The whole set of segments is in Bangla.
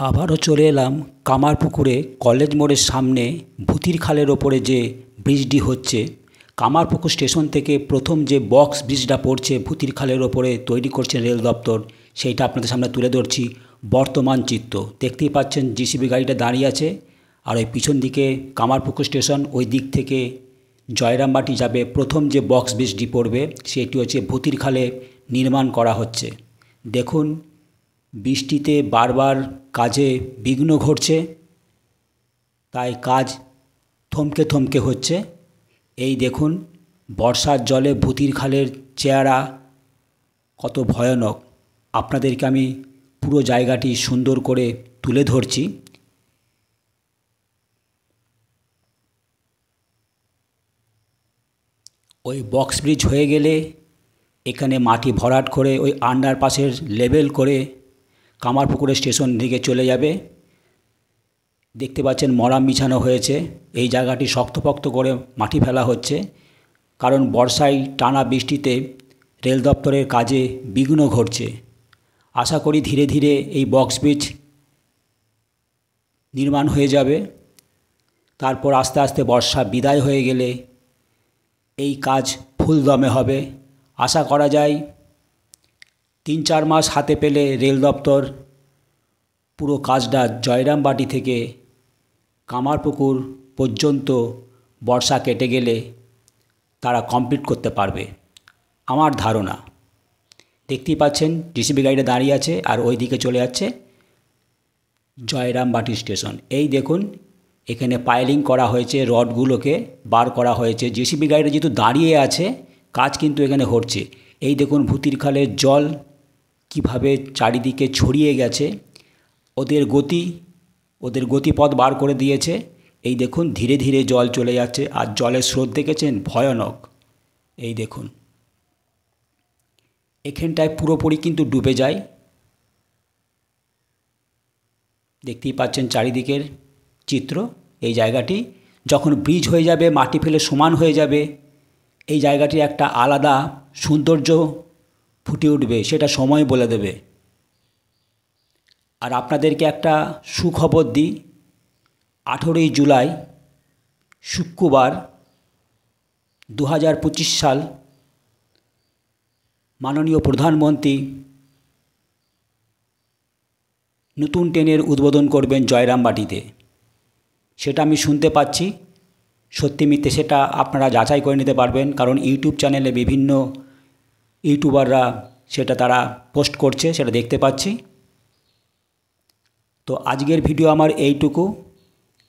আবারও চলে এলাম কামারপুকুরে কলেজ মোড়ের সামনে ভূতির খালের ওপরে যে ব্রিজটি হচ্ছে। কামারপুকুর স্টেশন থেকে প্রথম যে বক্স ব্রিজটা পড়ছে ভূতির খালের ওপরে তৈরি করছে রেল দপ্তর, সেইটা আপনাদের সামনে তুলে ধরছি বর্তমান চিত্র। দেখতেই পাচ্ছেন জিসিবি গাড়িটা দাঁড়িয়ে আছে, আর ওই পিছন দিকে কামারপুকুর স্টেশন, ওই দিক থেকে জয়রামবাটি যাবে প্রথম যে বক্স ব্রিজটি পড়বে সেটি হচ্ছে ভূতির খালে নির্মাণ করা হচ্ছে। দেখুন, বৃষ্টিতে বারবার কাজে বিঘ্ন ঘটছে, তাই কাজ থমকে থমকে হচ্ছে। এই দেখুন, বর্ষার জলে ভূতির খালের চেহারা কত ভয়ানক, আপনাদেরকে আমি পুরো জায়গাটি সুন্দর করে তুলে ধরছি। ওই বক্স ব্রিজ হয়ে গেলে এখানে মাটি ভরাট করে ওই আন্ডারপাসের লেভেল করে কামারপুকুরের স্টেশন দিকে চলে যাবে। দেখতে পাচ্ছেন মরাম বিছানো হয়েছে, এই জায়গাটি শক্তপোক্ত করে মাটি ফেলা হচ্ছে, কারণ বর্ষায় টানা বৃষ্টিতে রেল দপ্তরের কাজে বিঘ্ন ঘটছে। আশা করি ধীরে ধীরে এই বক্স ব্রিজ নির্মাণ হয়ে যাবে। তারপর আস্তে আস্তে বর্ষা বিদায় হয়ে গেলে এই কাজ ফুল দমে হবে। আশা করা যায় ৩-৪ মাস হাতে পেলে রেল দপ্তর পুরো কাজটা জয়রামবাটি থেকে কামারপুকুর পর্যন্ত বর্ষা কেটে গেলে তারা কমপ্লিট করতে পারবে আমার ধারণা। দেখতেই পাচ্ছেন জিসিবি গাড়িটা দাঁড়িয়ে আছে, আর ওই দিকে চলে যাচ্ছে জয়রামবাটি স্টেশন। এই দেখুন, এখানে পাইলিং করা হয়েছে, রডগুলোকে বার করা হয়েছে। জিসিবি গাড়িটা যেহেতু দাঁড়িয়ে আছে, কাজ কিন্তু এখানে হচ্ছে। এই দেখুন ভূতির খালের জল কিভাবে চারিদিকে ছড়িয়ে গেছে, ওদের গতিপথ বার করে দিয়েছে। এই দেখুন ধীরে ধীরে জল চলে যাচ্ছে, আর জলের স্রোত দেখেছেন ভয়ানক। এই দেখুন, এখানটায় পুরোপুরি কিন্তু ডুবে যায়। দেখতেই পাচ্ছেন চারিদিকের চিত্র। এই জায়গাটি যখন ব্রিজ হয়ে যাবে, মাটি ফেলে সমান হয়ে যাবে, এই জায়গাটির একটা আলাদা সৌন্দর্য ফুটে উঠবে, সেটা সময় বলে দেবে। আর আপনাদেরকে একটা সুখবর দিই, 18ই জুলাই শুক্রবার 2025 সাল মাননীয় প্রধানমন্ত্রী নতুন ট্রেনের উদ্বোধন করবেন জয়রামবাটিতে। সেটা আমি শুনতে পাচ্ছি, সত্যি মিথ্যে সেটা আপনারা যাচাই করে নিতে পারবেন, কারণ ইউটিউব চ্যানেলে বিভিন্ন ইউটিউবাররা সেটা তারা পোস্ট করছে, সেটা দেখতে পাচ্ছি। তো আজকের ভিডিও আমার এইটুকু।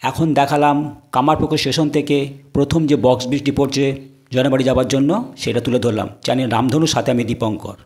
এখন দেখালাম কামারপুকুর স্টেশন থেকে প্রথম যে বক্স ব্রিজটি পড়ছে জয়রামবাটি যাওয়ার জন্য, সেটা তুলে ধরলাম। চ্যানেল রামধনুর সাথে আমি দীপঙ্কর।